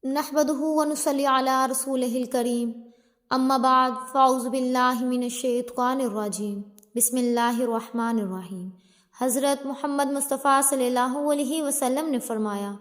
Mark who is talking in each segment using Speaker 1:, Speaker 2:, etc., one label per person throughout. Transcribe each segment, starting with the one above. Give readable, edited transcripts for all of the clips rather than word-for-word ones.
Speaker 1: نحمدہ ونصلی علی رسولہ الکریم اما بعد فاعوذ باللہ من الشیطان الرجیم بسم اللہ الرحمن الرحیم۔ حضرت محمد مصطفیٰ صلی اللہ علیہ وسلم نے فرمایا،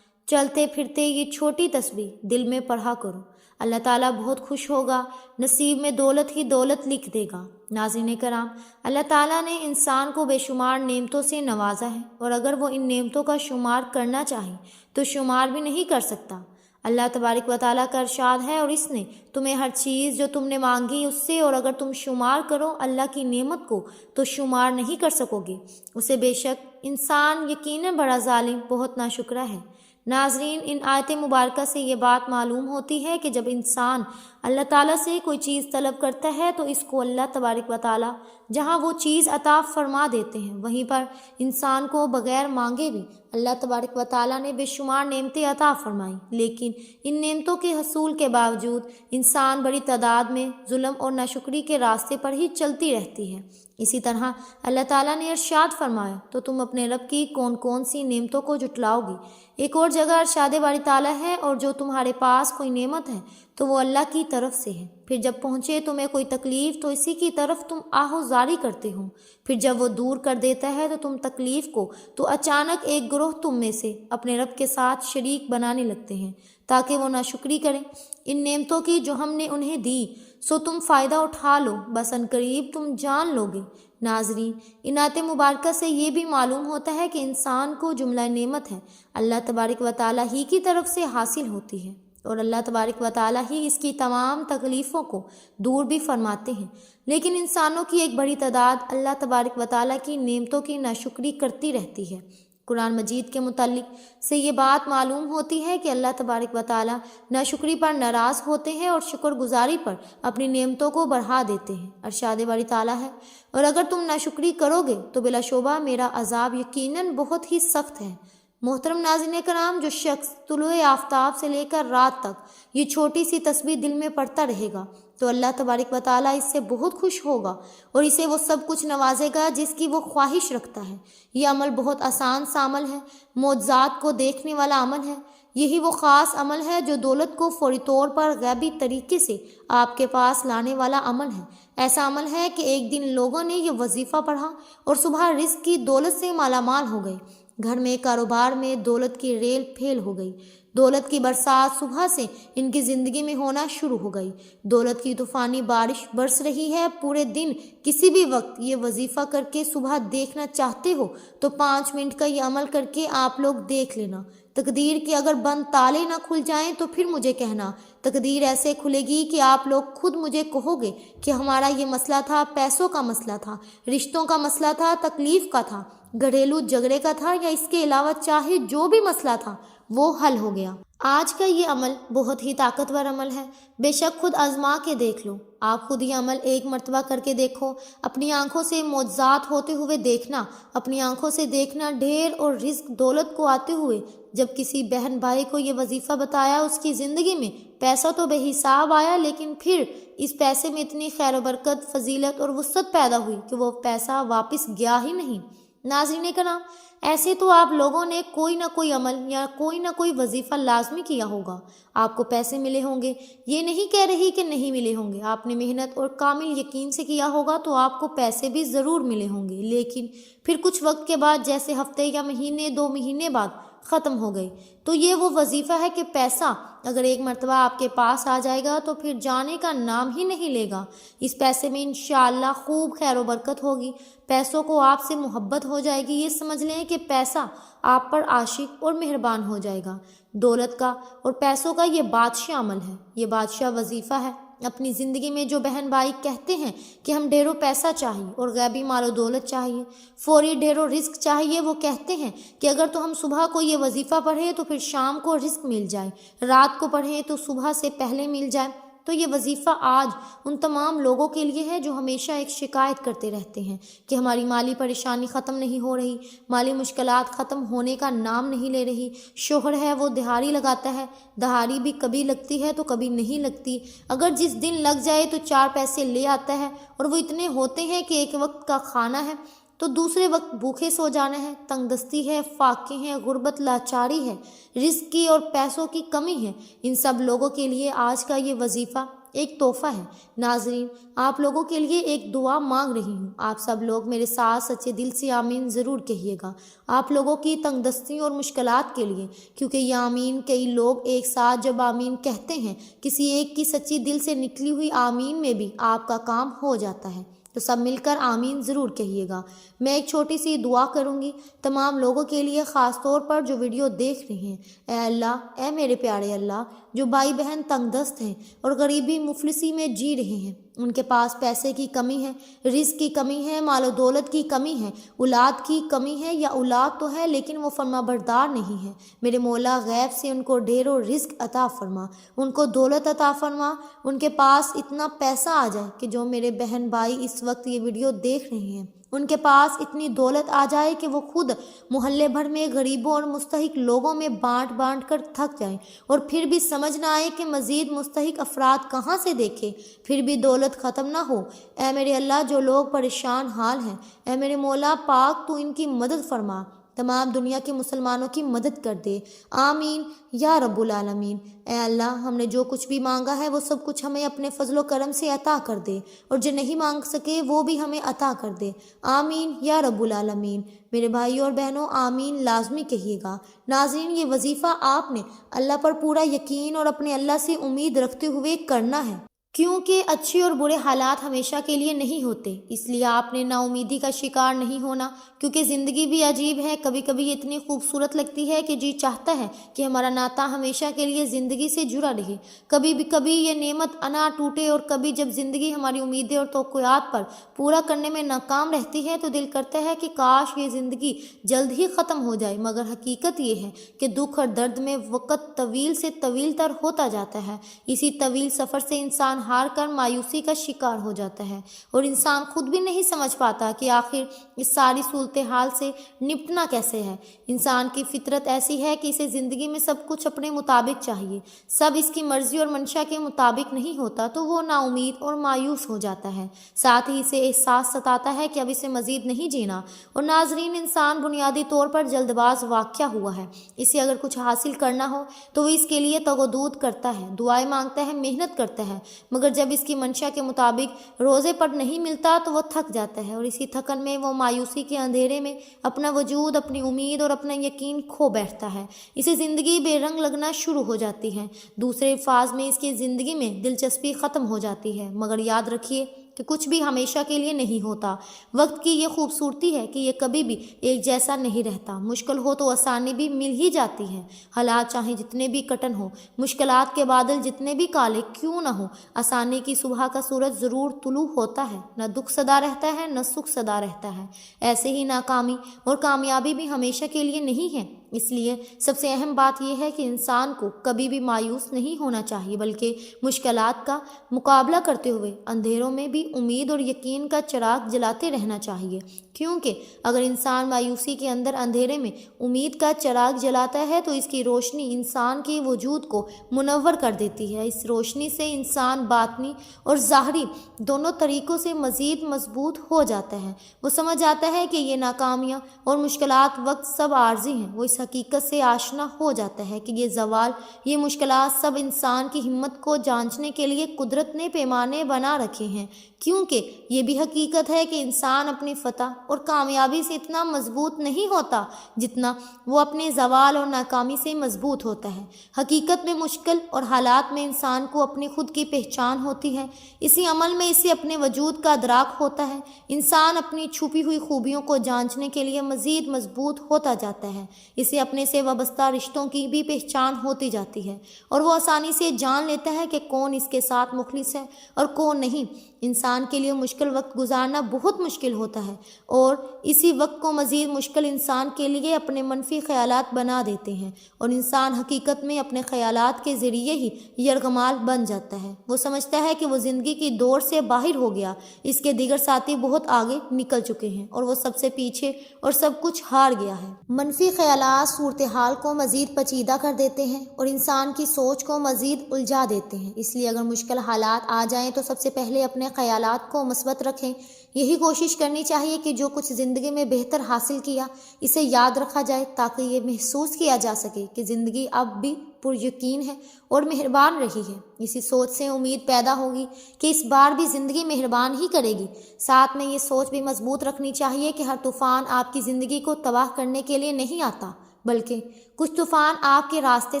Speaker 1: چلتے پھرتے یہ چھوٹی تسبیح دل میں پڑھا کرو، اللہ تعالیٰ بہت خوش ہوگا، نصیب میں دولت ہی دولت لکھ دے گا۔ ناظرین کرام، اللہ تعالیٰ نے انسان کو بے شمار نعمتوں سے نوازا ہے، اور اگر وہ ان نعمتوں کا شمار کرنا چاہے تو شمار بھی نہیں کر سکتا۔ اللہ تبارک و تعالیٰ کا ارشاد ہے، اور اس نے تمہیں ہر چیز جو تم نے مانگی اس سے، اور اگر تم شمار کرو اللہ کی نعمت کو تو شمار نہیں کر سکو گے، اسے بے شک انسان یقیناً بڑا ظالم بہت ناشکرا ہے۔ ناظرین، ان آیت مبارکہ سے یہ بات معلوم ہوتی ہے کہ جب انسان اللہ تعالیٰ سے کوئی چیز طلب کرتا ہے تو اس کو اللہ تبارک و تعالیٰ جہاں وہ چیز عطا فرما دیتے ہیں، وہیں پر انسان کو بغیر مانگے بھی اللہ تبارک و تعالیٰ نے بے شمار نعمتیں عطا فرمائیں، لیکن ان نعمتوں کے حصول کے باوجود انسان بڑی تعداد میں ظلم اور ناشکری کے راستے پر ہی چلتی رہتی ہے۔ اسی طرح اللہ تعالیٰ نے ارشاد فرمایا تو تم اپنے رب کی کون کون سی نعمتوں کو جھٹلاؤ گی۔ ایک اور جگہ ارشاد باری تعالیٰ ہے، اور جو تمہارے پاس کوئی نعمت ہے تو وہ اللہ کی طرف سے ہے، پھر جب پہنچے تمہیں کوئی تکلیف تو اسی کی طرف تم آہو زاری کرتے ہو، پھر جب وہ دور کر دیتا ہے تو تم تکلیف کو تو اچانک ایک گروہ تم میں سے اپنے رب کے ساتھ شریک بنانے لگتے ہیں تاکہ وہ ناشکری کریں۔ ان نعمتوں کی جو ہم نے انہیں دی سو تم فائدہ اٹھا لو، بس عنقریب تم جان لو گے۔ ناظرین، ان آیت مبارکہ سے یہ بھی معلوم ہوتا ہے کہ انسان کو جملہ نعمت ہے اللہ تبارک و تعالیٰ ہی کی طرف سے حاصل ہوتی ہے، اور اللہ تبارک و تعالیٰ ہی اس کی تمام تکلیفوں کو دور بھی فرماتے ہیں، لیکن انسانوں کی ایک بڑی تعداد اللہ تبارک و تعالیٰ کی نعمتوں کی ناشکری کرتی رہتی ہے۔ قرآن مجید کے متعلق سے یہ بات معلوم ہوتی ہے کہ اللہ تبارک و تعالیٰ ناشکری پر ناراض ہوتے ہیں اور شکر گزاری پر اپنی نعمتوں کو بڑھا دیتے ہیں۔ ارشاد باری تعالیٰ ہے، اور اگر تم ناشکری کرو گے تو بلا شبہ میرا عذاب یقیناً بہت ہی سخت ہے۔ محترم ناظرین کرام، جو شخص طلوع آفتاب سے لے کر رات تک یہ چھوٹی سی تسبیح دل میں پڑھتا رہے گا تو اللہ تبارک و تعالیٰ اس سے بہت خوش ہوگا اور اسے وہ سب کچھ نوازے گا جس کی وہ خواہش رکھتا ہے۔ یہ عمل بہت آسان سا عمل ہے، معجزات کو دیکھنے والا عمل ہے۔ یہی وہ خاص عمل ہے جو دولت کو فوری طور پر غیبی طریقے سے آپ کے پاس لانے والا عمل ہے۔ ایسا عمل ہے کہ ایک دن لوگوں نے یہ وظیفہ پڑھا اور صبح رزق کی دولت سے مالا مال ہو گئے، گھر میں کاروبار میں دولت کی ریل پھیل ہو گئی، دولت کی برسات صبح سے ان کی زندگی میں ہونا شروع ہو گئی، دولت کی طوفانی بارش برس رہی ہے۔ پورے دن کسی بھی وقت یہ وظیفہ کر کے صبح دیکھنا چاہتے ہو تو 5 منٹ کا یہ عمل کر کے آپ لوگ دیکھ لینا۔ تقدیر کے اگر بند تالے نہ کھل جائیں تو پھر مجھے کہنا، تقدیر ایسے کھلے گی کہ آپ لوگ خود مجھے کہو گے کہ ہمارا یہ مسئلہ تھا، پیسوں کا مسئلہ تھا، رشتوں کا مسئلہ تھا، تکلیف کا تھا، گھریلو جھگڑے کا تھا، یا اس کے علاوہ چاہے جو بھی مسئلہ تھا وہ حل ہو گیا۔ آج کا یہ عمل بہت ہی طاقتور عمل ہے، بے شک خود آزما کے دیکھ لو۔ آپ خود یہ عمل ایک مرتبہ کر کے دیکھو، اپنی آنکھوں سے معجزات ہوتے ہوئے دیکھنا، اپنی آنکھوں سے دیکھنا ڈھیر اور رزق دولت کو آتے ہوئے۔ جب کسی بہن بھائی کو یہ وظیفہ بتایا، اس کی زندگی میں پیسہ تو بے حساب آیا، لیکن پھر اس پیسے میں اتنی خیر و برکت، فضیلت اور وسعت پیدا ہوئی کہ وہ پیسہ واپس گیا ہی نہیں۔ ناظرین کرام، ایسے تو آپ لوگوں نے کوئی نہ کوئی عمل یا کوئی نہ کوئی وظیفہ لازمی کیا ہوگا، آپ کو پیسے ملے ہوں گے، یہ نہیں کہہ رہی کہ نہیں ملے ہوں گے، آپ نے محنت اور کامل یقین سے کیا ہوگا تو آپ کو پیسے بھی ضرور ملے ہوں گے، لیکن پھر کچھ وقت کے بعد، جیسے ہفتے یا مہینے 2 مہینے بعد ختم ہو گئے۔ تو یہ وہ وظیفہ ہے کہ پیسہ اگر ایک مرتبہ آپ کے پاس آ جائے گا تو پھر جانے کا نام ہی نہیں لے گا۔ اس پیسے میں انشاءاللہ خوب خیر و برکت ہوگی، پیسوں کو آپ سے محبت ہو جائے گی۔ یہ سمجھ لیں کہ پیسہ آپ پر عاشق اور مہربان ہو جائے گا۔ دولت کا اور پیسوں کا یہ بادشاہ عمل ہے، یہ بادشاہ وظیفہ ہے۔ اپنی زندگی میں جو بہن بھائی کہتے ہیں کہ ہم ڈھیروں پیسہ چاہیے اور غیبی مال و دولت چاہیے، فوری ڈھیروں رزق چاہیے، وہ کہتے ہیں کہ اگر تو ہم صبح کو یہ وظیفہ پڑھیں تو پھر شام کو رزق مل جائے، رات کو پڑھیں تو صبح سے پہلے مل جائے۔ تو یہ وظیفہ آج ان تمام لوگوں کے لیے ہے جو ہمیشہ ایک شکایت کرتے رہتے ہیں کہ ہماری مالی پریشانی ختم نہیں ہو رہی، مالی مشکلات ختم ہونے کا نام نہیں لے رہی۔ شوہر ہے وہ دہاڑی لگاتا ہے، دہاڑی بھی کبھی لگتی ہے تو کبھی نہیں لگتی، اگر جس دن لگ جائے تو 4 پیسے لے آتا ہے، اور وہ اتنے ہوتے ہیں کہ ایک وقت کا کھانا ہے تو دوسرے وقت بھوکے سو جانا ہے، تنگ دستی ہے، فاقے ہیں، غربت، لاچاری ہے، رزق کی اور پیسوں کی کمی ہے۔ ان سب لوگوں کے لیے آج کا یہ وظیفہ ایک تحفہ ہے۔ ناظرین، آپ لوگوں کے لیے ایک دعا مانگ رہی ہوں، آپ سب لوگ میرے ساتھ سچے دل سے آمین ضرور کہیے گا، آپ لوگوں کی تنگ دستی اور مشکلات کے لیے، کیونکہ یہ آمین کئی لوگ ایک ساتھ جب آمین کہتے ہیں، کسی ایک کی سچی دل سے نکلی ہوئی آمین میں بھی آپ کا کام ہو جاتا ہے۔ تو سب مل کر آمین ضرور کہیے گا۔ میں ایک چھوٹی سی دعا کروں گی تمام لوگوں کے لیے، خاص طور پر جو ویڈیو دیکھ رہے ہیں۔ اے اللہ، اے میرے پیارے اللہ، جو بھائی بہن تنگ دست ہیں اور غریبی مفلسی میں جی رہے ہیں، ان کے پاس پیسے کی کمی ہے، رزق کی کمی ہے، مال و دولت کی کمی ہے، اولاد کی کمی ہے، یا اولاد تو ہے لیکن وہ فرما بردار نہیں ہے، میرے مولا غیب سے ان کو ڈھیر و رزق عطا فرما، ان کو دولت عطا فرما، ان کے پاس اتنا پیسہ آ جائے کہ جو میرے بہن بھائی اس وقت یہ ویڈیو دیکھ رہے ہیں ان کے پاس اتنی دولت آ جائے کہ وہ خود محلے بھر میں غریبوں اور مستحق لوگوں میں بانٹ بانٹ کر تھک جائیں، اور پھر بھی سمجھ نہ آئے کہ مزید مستحق افراد کہاں سے دیکھے، پھر بھی دولت ختم نہ ہو۔ اے میرے اللہ، جو لوگ پریشان حال ہیں، اے میرے مولا پاک، تو ان کی مدد فرما، تمام دنیا کے مسلمانوں کی مدد کر دے، آمین یا رب العالمین۔ اے اللہ، ہم نے جو کچھ بھی مانگا ہے وہ سب کچھ ہمیں اپنے فضل و کرم سے عطا کر دے، اور جو نہیں مانگ سکے وہ بھی ہمیں عطا کر دے، آمین یا رب العالمین۔ میرے بھائیوں اور بہنوں، آمین لازمی کہیے گا۔ ناظرین، یہ وظیفہ آپ نے اللہ پر پورا یقین اور اپنے اللہ سے امید رکھتے ہوئے کرنا ہے، کیونکہ اچھے اور برے حالات ہمیشہ کے لیے نہیں ہوتے، اس لیے آپ نے نا امیدی کا شکار نہیں ہونا، کیونکہ زندگی بھی عجیب ہے، کبھی کبھی یہ اتنی خوبصورت لگتی ہے کہ جی چاہتا ہے کہ ہمارا ناطہ ہمیشہ کے لیے زندگی سے جڑا رہے، کبھی یہ نعمت انا ٹوٹے، اور کبھی جب زندگی ہماری امیدیں اور توقعات پر پورا کرنے میں ناکام رہتی ہے تو دل کرتا ہے کہ کاش یہ زندگی جلد ہی ختم ہو جائے، مگر حقیقت یہ ہے کہ دکھ اور درد میں وقت طویل سے طویل تر ہوتا جاتا ہے، اسی طویل سفر سے انسان ہار کر مایوسی کا شکار ہو جاتا ہے، اور انسان خود بھی نہیں سمجھ پاتا کہ آخر اس ساری صورتحال سے نپٹنا کیسے ہے۔ انسان کی فطرت ایسی ہے کہ اسے زندگی میں سب کچھ اپنے مطابق چاہیے، سب اس کی مرضی اور منشا کے مطابق نہیں ہوتا تو وہ نا امید اور مایوس ہو جاتا ہے، ساتھ ہی اسے احساس ستاتا ہے کہ اب اسے مزید نہیں جینا۔ اور ناظرین، انسان بنیادی طور پر جلد باز واقع ہوا ہے، اسے اگر کچھ حاصل کرنا ہو تو وہ اس کے لیے تغدود کرتا ہے، دعائیں مانگتا ہے، محنت کرتا ہے، مگر جب اس کی منشا کے مطابق روزے پر نہیں ملتا تو وہ تھک جاتا ہے، اور اسی تھکن میں وہ مایوسی کے اندھیرے میں اپنا وجود، اپنی امید اور اپنا یقین کھو بیٹھتا ہے، اسے زندگی بے رنگ لگنا شروع ہو جاتی ہے، دوسرے الفاظ میں اس کی زندگی میں دلچسپی ختم ہو جاتی ہے۔ مگر یاد رکھیے کہ کچھ بھی ہمیشہ کے لیے نہیں ہوتا، وقت کی یہ خوبصورتی ہے کہ یہ کبھی بھی ایک جیسا نہیں رہتا، مشکل ہو تو آسانی بھی مل ہی جاتی ہے، حالات چاہے جتنے بھی کٹن ہو، مشکلات کے بادل جتنے بھی کالے کیوں نہ ہو، آسانی کی صبح کا سورج ضرور طلوع ہوتا ہے، نہ دکھ سدا رہتا ہے نہ سکھ سدا رہتا ہے، ایسے ہی ناکامی اور کامیابی بھی ہمیشہ کے لیے نہیں ہے۔ اس لیے سب سے اہم بات یہ ہے کہ انسان کو کبھی بھی مایوس نہیں ہونا چاہیے، بلکہ مشکلات کا مقابلہ کرتے ہوئے اندھیروں میں بھی امید اور یقین کا چراغ جلاتے رہنا چاہیے، کیونکہ اگر انسان مایوسی کے اندر اندھیرے میں امید کا چراغ جلاتا ہے تو اس کی روشنی انسان کے وجود کو منور کر دیتی ہے، اس روشنی سے انسان باطنی اور ظاہری دونوں طریقوں سے مزید مضبوط ہو جاتا ہے، وہ سمجھ آتا ہے کہ یہ ناکامیاں اور مشکلات وقت سب عارضی ہیں، وہ اس حقیقت سے آشنا ہو جاتا ہے کہ یہ زوال، یہ مشکلات سب انسان کی ہمت کو جانچنے کے لیے قدرت نے پیمانے بنا رکھے ہیں، کیونکہ یہ بھی حقیقت ہے کہ انسان اپنی فتح اور کامیابی سے اتنا مضبوط نہیں ہوتا جتنا وہ اپنے زوال اور ناکامی سے مضبوط ہوتا ہے۔ حقیقت میں مشکل اور حالات میں انسان کو اپنی خود کی پہچان ہوتی ہے، اسی عمل میں اسے اپنے وجود کا ادراک ہوتا ہے، انسان اپنی چھپی ہوئی خوبیوں کو جانچنے کے لیے مزید مضبوط ہوتا جاتا ہے، اسے اپنے سے وابستہ رشتوں کی بھی پہچان ہوتی جاتی ہے، اور وہ آسانی سے جان لیتا ہے کہ کون اس کے ساتھ مخلص ہے اور کون نہیں۔ انسان کے لیے مشکل وقت گزارنا بہت مشکل ہوتا ہے، اور اسی وقت کو مزید مشکل انسان کے لیے اپنے منفی خیالات بنا دیتے ہیں، اور انسان حقیقت میں اپنے خیالات کے ذریعے ہی یرغمال بن جاتا ہے، وہ سمجھتا ہے کہ وہ زندگی کی دوڑ سے باہر ہو گیا، اس کے دیگر ساتھی بہت آگے نکل چکے ہیں اور وہ سب سے پیچھے اور سب کچھ ہار گیا ہے۔ منفی خیالات صورتحال کو مزید پیچیدہ کر دیتے ہیں اور انسان کی سوچ کو مزید الجھا دیتے ہیں، اس لیے اگر مشکل حالات آ جائیں تو سب سے پہلے اپنے خیالات کو مثبت رکھیں۔ یہی کوشش کرنی چاہیے کہ جو کچھ زندگی میں بہتر حاصل کیا اسے یاد رکھا جائے، تاکہ یہ محسوس کیا جا سکے کہ زندگی اب بھی پر یقین ہے اور مہربان رہی ہے۔ اسی سوچ سے امید پیدا ہوگی کہ اس بار بھی زندگی مہربان ہی کرے گی۔ ساتھ میں یہ سوچ بھی مضبوط رکھنی چاہیے کہ ہر طوفان آپ کی زندگی کو تباہ کرنے کے لیے نہیں آتا، بلکہ کچھ طوفان آپ کے راستے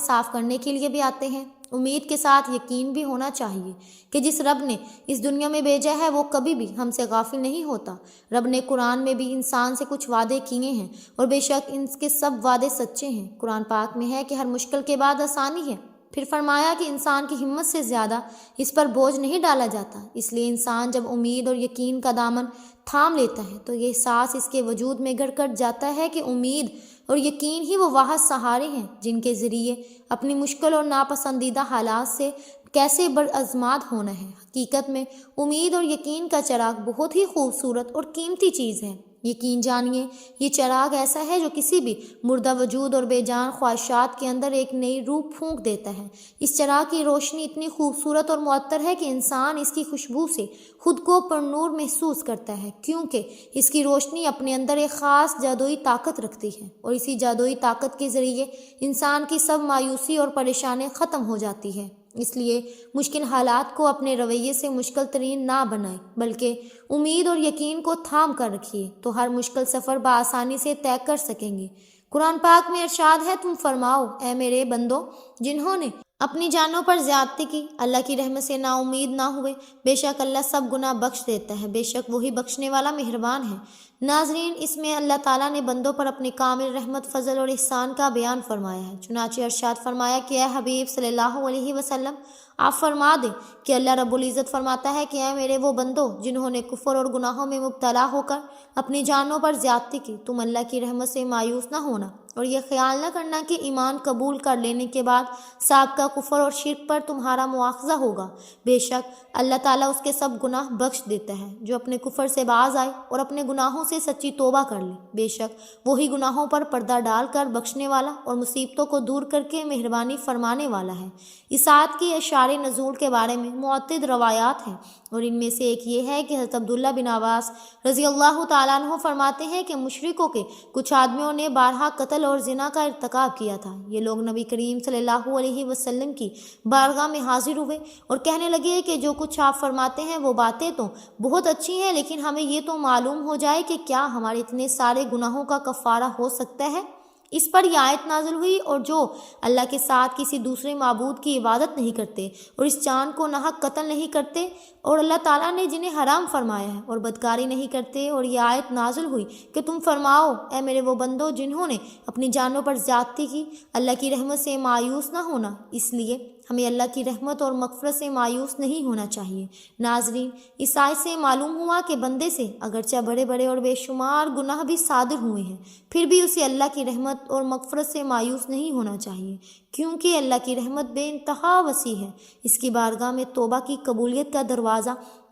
Speaker 1: صاف کرنے کے لیے بھی آتے ہیں۔ امید کے ساتھ یقین بھی ہونا چاہیے کہ جس رب نے اس دنیا میں بھیجا ہے وہ کبھی بھی ہم سے غافل نہیں ہوتا۔ رب نے قرآن میں بھی انسان سے کچھ وعدے کیے ہیں اور بے شک ان کے سب وعدے سچے ہیں۔ قرآن پاک میں ہے کہ ہر مشکل کے بعد آسانی ہے۔ پھر فرمایا کہ انسان کی ہمت سے زیادہ اس پر بوجھ نہیں ڈالا جاتا۔ اس لیے انسان جب امید اور یقین کا دامن تھام لیتا ہے تو یہ احساس اس کے وجود میں گھر کر جاتا ہے کہ امید اور یقین ہی وہ واحد سہارے ہیں جن کے ذریعے اپنی مشکل اور ناپسندیدہ حالات سے کیسے برآزماد ہونا ہے۔ حقیقت میں امید اور یقین کا چراغ بہت ہی خوبصورت اور قیمتی چیز ہے۔ یقین جانیے، یہ چراغ ایسا ہے جو کسی بھی مردہ وجود اور بے جان خواہشات کے اندر ایک نئی روح پھونک دیتا ہے۔ اس چراغ کی روشنی اتنی خوبصورت اور معطر ہے کہ انسان اس کی خوشبو سے خود کو پرنور محسوس کرتا ہے، کیونکہ اس کی روشنی اپنے اندر ایک خاص جادوئی طاقت رکھتی ہے، اور اسی جادوئی طاقت کے ذریعے انسان کی سب مایوسی اور پریشانی ختم ہو جاتی ہے۔ اس لیے مشکل حالات کو اپنے رویے سے مشکل ترین نہ بنائیں، بلکہ امید اور یقین کو تھام کر رکھیے تو ہر مشکل سفر بآسانی سے طے کر سکیں گے۔ قرآن پاک میں ارشاد ہے، تم فرماؤ اے میرے بندو جنہوں نے اپنی جانوں پر زیادتی کی، اللہ کی رحمت سے نا امید نہ ہوئے، بے شک اللہ سب گناہ بخش دیتا ہے، بے شک وہی بخشنے والا مہربان ہے۔ ناظرین، اس میں اللہ تعالیٰ نے بندوں پر اپنی کامل رحمت، فضل اور احسان کا بیان فرمایا ہے۔ چنانچہ ارشاد فرمایا کہ اے حبیب صلی اللہ علیہ وسلم، آپ فرما دیں کہ اللہ رب العزت فرماتا ہے کہ اے میرے وہ بندو جنہوں نے کفر اور گناہوں میں مبتلا ہو کر اپنی جانوں پر زیادتی کی، تم اللہ کی رحمت سے مایوس نہ ہونا اور یہ خیال نہ کرنا کہ ایمان قبول کر لینے کے بعد سابقہ کفر اور شرک پر تمہارا مواخذہ ہوگا۔ بے شک اللہ تعالیٰ اس کے سب گناہ بخش دیتا ہے جو اپنے کفر سے باز آئے اور اپنے گناہوں سے سچی توبہ کر لے، بے شک وہی گناہوں پر پردہ ڈال کر بخشنے والا اور مصیبتوں کو دور کر کے مہربانی فرمانے والا ہے۔ اس آیت کی اشعار نزول کے بارے میں متعدد روایات ہیں، اور ان میں سے ایک یہ ہے کہ حضرت عبداللہ بن عباس رضی اللہ تعالیٰ عنہ فرماتے ہیں کہ مشرکوں کے کچھ آدمیوں نے بارہا قتل اور زنا کا ارتکاب کیا تھا۔ یہ لوگ نبی کریم صلی اللہ علیہ وسلم کی بارگاہ میں حاضر ہوئے اور کہنے لگے کہ جو کچھ آپ فرماتے ہیں وہ باتیں تو بہت اچھی ہیں، لیکن ہمیں یہ تو معلوم ہو جائے کہ کیا ہمارے اتنے سارے گناہوں کا کفارہ ہو سکتا ہے؟ اس پر یہ آیت نازل ہوئی، اور جو اللہ کے ساتھ کسی دوسرے معبود کی عبادت نہیں کرتے اور اس جان کو ناحق قتل نہیں کرتے اور اللہ تعالیٰ نے جنہیں حرام فرمایا ہے اور بدکاری نہیں کرتے، اور یہ آیت نازل ہوئی کہ تم فرماؤ اے میرے وہ بندو جنہوں نے اپنی جانوں پر زیادتی کی، اللہ کی رحمت سے مایوس نہ ہونا۔ اس لیے ہمیں اللہ کی رحمت اور مغفرت سے مایوس نہیں ہونا چاہیے۔ ناظرین، اس آیت سے معلوم ہوا کہ بندے سے اگرچہ بڑے بڑے اور بے شمار گناہ بھی صادر ہوئے ہیں، پھر بھی اسے اللہ کی رحمت اور مغفرت سے مایوس نہیں ہونا چاہیے، کیونکہ اللہ کی رحمت بے انتہا وسیع ہے۔ اس کی بارگاہ میں توبہ کی قبولیت کا دروازہ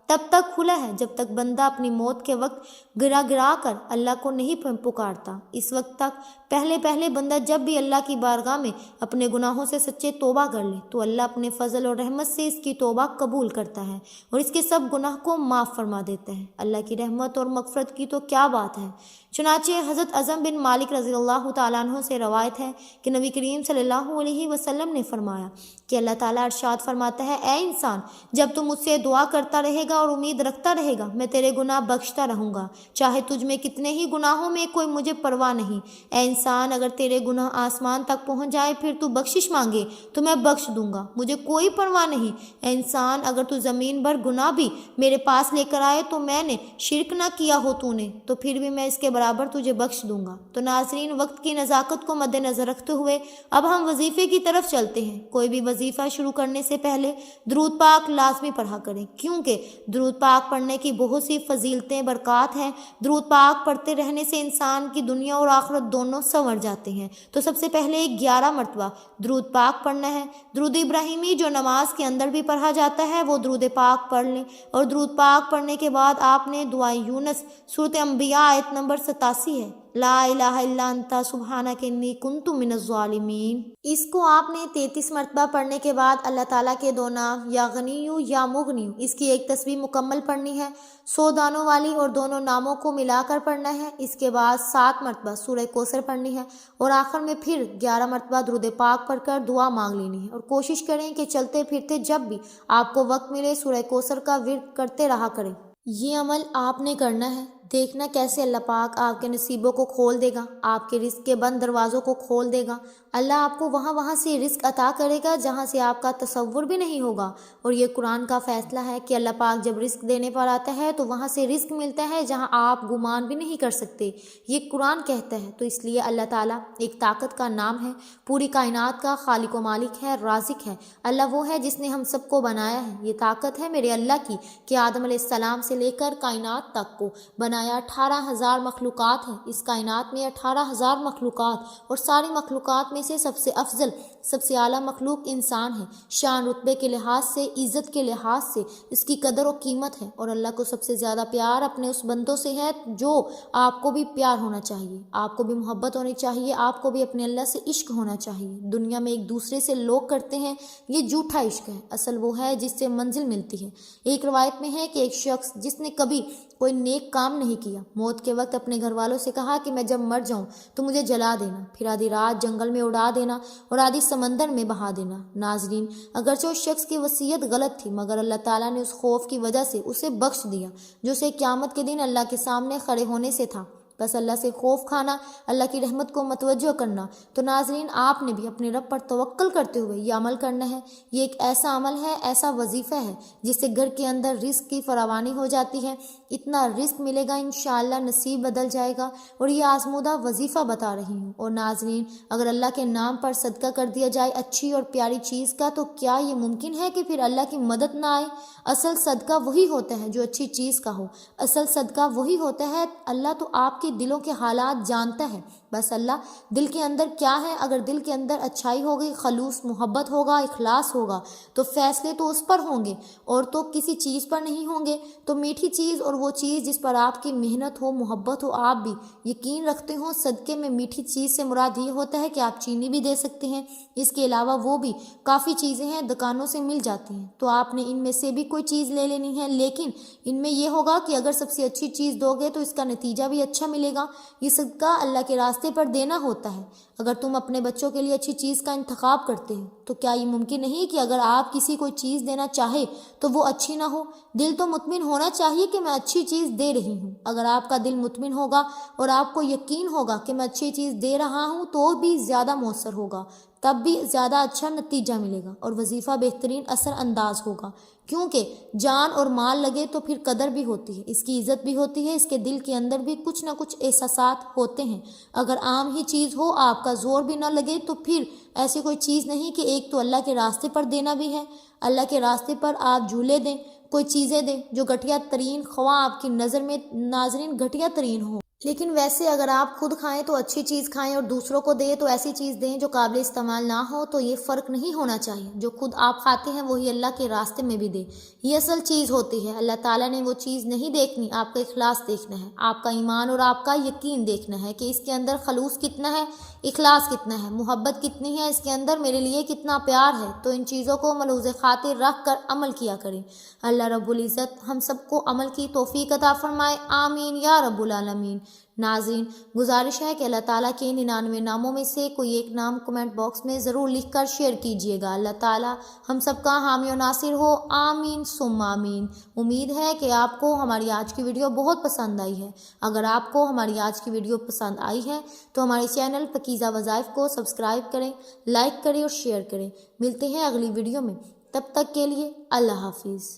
Speaker 1: تب تک کھلا ہے جب تک بندہ اپنی موت کے وقت گرا گرا کر اللہ کو نہیں پکارتا۔ اس وقت تک پہلے بندہ جب بھی اللہ کی بارگاہ میں اپنے گناہوں سے سچے توبہ کر لے تو اللہ اپنے فضل اور رحمت سے اس کی توبہ قبول کرتا ہے اور اس کے سب گناہ کو معاف فرما دیتا ہے۔ اللہ کی رحمت اور مغفرت کی تو کیا بات ہے۔ چنانچہ حضرت اعظم بن مالک رضی اللہ تعالیٰ عنہ سے روایت ہے کہ نبی کریم صلی اللہ علیہ وسلم نے فرمایا کہ اللہ تعالیٰ ارشاد فرماتا ہے، اے انسان، جب تم مجھ سے دعا کرتا رہے گا اور امید رکھتا رہے گا میں تیرے گناہ بخشتا رہوں گا، چاہے تجھ میں کتنے ہی گناہوں میں کوئی مجھے پرواہ نہیں۔ اے انسان، اگر تیرے گناہ آسمان تک پہنچ جائے پھر تو بخشش مانگے تو میں بخش دوں گا، مجھے کوئی پرواہ نہیں۔ اے انسان، اگر تو زمین بھر گناہ بھی میرے پاس لے کر آئے تو میں نے شرک نہ کیا ہو تو نے، تو پھر بھی میں اس کے برابر تجھے بخش دوں گا۔ تو ناظرین، وقت کی نزاکت کو مد نظر رکھتے ہوئے اب ہم وظیفے کی طرف چلتے ہیں۔ کوئی بھی وظیفہ شروع کرنے سے پہلے درود پاک لازمی پڑھا کریں، کیونکہ درود پاک پڑھنے کی بہت سی فضیلتیں برکات ہیں۔ درود پاک پڑھتے رہنے سے انسان کی دنیا اور آخرت دونوں سنور جاتے ہیں۔ تو سب سے پہلے 11 مرتبہ درود پاک پڑھنا ہے۔ درود ابراہیمی جو نماز کے اندر بھی پڑھا جاتا ہے وہ درود پاک پڑھ لیں، اور درود پاک پڑھنے کے بعد آپ نے دعائے یونس سورۃ انبیاء آیت نمبر 87 ہے، لا الہ الا انت سبحانک انی کنت من الظالمین۔ اس کو آپ نے 33 مرتبہ پڑھنے کے بعد اللہ تعالیٰ کے 2 نام یا غنیو یا مغنیو، اس کی ایک تسبیح مکمل پڑھنی ہے، 100 دانوں والی، اور دونوں ناموں کو ملا کر پڑھنا ہے۔ اس کے بعد 7 مرتبہ سورہ کوثر پڑھنی ہے، اور آخر میں پھر 11 مرتبہ درود پاک پڑھ کر دعا مانگ لینی ہے۔ اور کوشش کریں کہ چلتے پھرتے جب بھی آپ کو وقت ملے سورہ کوثر کا ورد کرتے رہا کریں۔ یہ عمل آپ نے کرنا ہے، دیکھنا کیسے اللہ پاک آپ کے نصیبوں کو کھول دے گا، آپ کے رزق کے بند دروازوں کو کھول دے گا۔ اللہ آپ کو وہاں سے رزق عطا کرے گا جہاں سے آپ کا تصور بھی نہیں ہوگا۔ اور یہ قرآن کا فیصلہ ہے کہ اللہ پاک جب رزق دینے پر آتا ہے تو وہاں سے رزق ملتا ہے جہاں آپ گمان بھی نہیں کر سکتے، یہ قرآن کہتا ہے۔ تو اس لیے اللہ تعالیٰ ایک طاقت کا نام ہے، پوری کائنات کا خالق و مالک ہے، رازق ہے۔ اللہ وہ ہے جس نے ہم سب کو بنایا ہے۔ یہ طاقت ہے میرے اللہ کی کہ آدم علیہ السلام سے لے کر کائنات تک کو بنایا۔ 18,000 مخلوقات ہیں اس کائنات میں، 18,000 مخلوقات، اور ساری مخلوقات میں سے سب سے افضل، سب سے اعلیٰ مخلوق انسان ہے۔ شان رتبے کے لحاظ سے، عزت کے لحاظ سے اس کی قدر و قیمت ہے، اور اللہ کو سب سے زیادہ پیار اپنے اس بندوں سے ہے جو آپ کو بھی پیار ہونا چاہیے، آپ کو بھی محبت ہونی چاہیے، آپ کو بھی اپنے اللہ سے عشق ہونا چاہیے۔ دنیا میں ایک دوسرے سے لوگ کرتے ہیں، یہ جھوٹا عشق ہے، اصل وہ ہے جس سے منزل ملتی ہے۔ ایک روایت میں ہے کہ ایک شخص جس نے کبھی کوئی نیک کام نہیں کیا، موت کے وقت اپنے گھر والوں سے کہا کہ میں جب مر جاؤں تو مجھے جلا دینا، پھر آدھی رات جنگل میں اڑا دینا اور آدھی سمندر میں بہا دینا۔ ناظرین، اگرچہ اس شخص کی وصیت غلط تھی، مگر اللہ تعالیٰ نے اس خوف کی وجہ سے اسے بخش دیا جو اسے قیامت کے دن اللہ کے سامنے کھڑے ہونے سے تھا۔ بس اللہ سے خوف کھانا، اللہ کی رحمت کو متوجہ کرنا۔ تو ناظرین، آپ نے بھی اپنے رب پر توکل کرتے ہوئے یہ عمل کرنا ہے۔ یہ ایک ایسا عمل ہے، ایسا وظیفہ ہے جس سے گھر کے اندر رزق کی فراوانی ہو جاتی ہے، اتنا رزق ملے گا، انشاءاللہ نصیب بدل جائے گا۔ اور یہ آزمودہ وظیفہ بتا رہی ہوں۔ اور ناظرین، اگر اللہ کے نام پر صدقہ کر دیا جائے اچھی اور پیاری چیز کا، تو کیا یہ ممکن ہے کہ پھر اللہ کی مدد نہ آئے؟ اصل صدقہ وہی ہوتا ہے جو اچھی چیز کا ہو، اصل صدقہ وہی ہوتا ہے۔ اللہ تو آپ کے دلوں کے حالات جانتا ہے، بس اللہ دل کے اندر کیا ہے، اگر دل کے اندر اچھائی ہوگی، خلوص محبت ہوگا، اخلاص ہوگا، تو فیصلے تو اس پر ہوں گے، اور تو کسی چیز پر نہیں ہوں گے۔ تو میٹھی چیز اور وہ چیز جس پر آپ کی محنت ہو، محبت ہو، آپ بھی یقین رکھتے ہو، صدقے میں میٹھی چیز سے مراد یہ ہوتا ہے کہ آپ چینی بھی دے سکتے ہیں، اس کے علاوہ وہ بھی کافی چیزیں ہیں دکانوں سے مل جاتی ہیں، تو آپ نے ان میں سے بھی کوئی چیز لے لینی ہے، لیکن ان میں یہ ہوگا کہ اگر سب سے اچھی چیز دو گے تو اس کا نتیجہ بھی اچھا ملے گا۔ یہ صدقہ اللہ کے راستے پر دینا ہوتا ہے۔ اگر تم اپنے بچوں کے لیے اچھی چیز کا انتخاب کرتے ہو، تو کیا یہ ممکن نہیں کہ اگر آپ کسی کو چیز دینا چاہے تو وہ اچھی نہ ہو؟ دل تو مطمئن ہونا چاہیے کہ میں اچھی چیز دے رہی ہوں۔ اگر آپ کا دل مطمئن ہوگا اور آپ کو یقین ہوگا کہ میں اچھی چیز دے رہا ہوں، تو بھی زیادہ مؤثر ہوگا، تب بھی زیادہ اچھا نتیجہ ملے گا، اور وظیفہ بہترین اثر انداز ہوگا۔ کیونکہ جان اور مال لگے تو پھر قدر بھی ہوتی ہے، اس کی عزت بھی ہوتی ہے، اس کے دل کے اندر بھی کچھ نہ کچھ احساسات ہوتے ہیں۔ اگر عام ہی چیز ہو، آپ کا زور بھی نہ لگے، تو پھر ایسی کوئی چیز نہیں کہ ایک تو اللہ کے راستے پر دینا بھی ہے۔ اللہ کے راستے پر آپ جھولے دیں، کوئی چیزیں دیں جو گھٹیا ترین، خواہ آپ کی نظر میں ناظرین گھٹیا ترین ہو، لیکن ویسے اگر آپ خود کھائیں تو اچھی چیز کھائیں، اور دوسروں کو دیں تو ایسی چیز دیں جو قابل استعمال نہ ہو۔ تو یہ فرق نہیں ہونا چاہیے، جو خود آپ کھاتے ہیں وہی اللہ کے راستے میں بھی دیں، یہ اصل چیز ہوتی ہے۔ اللہ تعالیٰ نے وہ چیز نہیں دیکھنی، آپ کا اخلاص دیکھنا ہے، آپ کا ایمان اور آپ کا یقین دیکھنا ہے کہ اس کے اندر خلوص کتنا ہے، اخلاص کتنا ہے، محبت کتنی ہے، اس کے اندر میرے لیے کتنا پیار ہے۔ تو ان چیزوں کو ملحوظ خاطر رکھ کر عمل کیا کریں۔ اللہ رب العزت ہم سب کو عمل کی توفیق عطا فرمائے، آمین یا رب العالمین۔ ناظرین، گزارش ہے کہ اللہ تعالیٰ کے 99 ناموں میں سے کوئی ایک نام کمنٹ باکس میں ضرور لکھ کر شیئر کیجیے گا۔ اللہ تعالیٰ ہم سب کا حامی و ناصر ہو، آمین ثم آمین۔ امید ہے کہ آپ کو ہماری آج کی ویڈیو بہت پسند آئی ہے۔ اگر آپ کو ہماری آج کی ویڈیو پسند آئی ہے تو ہمارے چینل پاکیزہ وظائف کو سبسکرائب کریں، لائک کریں اور شیئر کریں۔ ملتے ہیں اگلی ویڈیو میں، تب تک کے لیے اللہ حافظ۔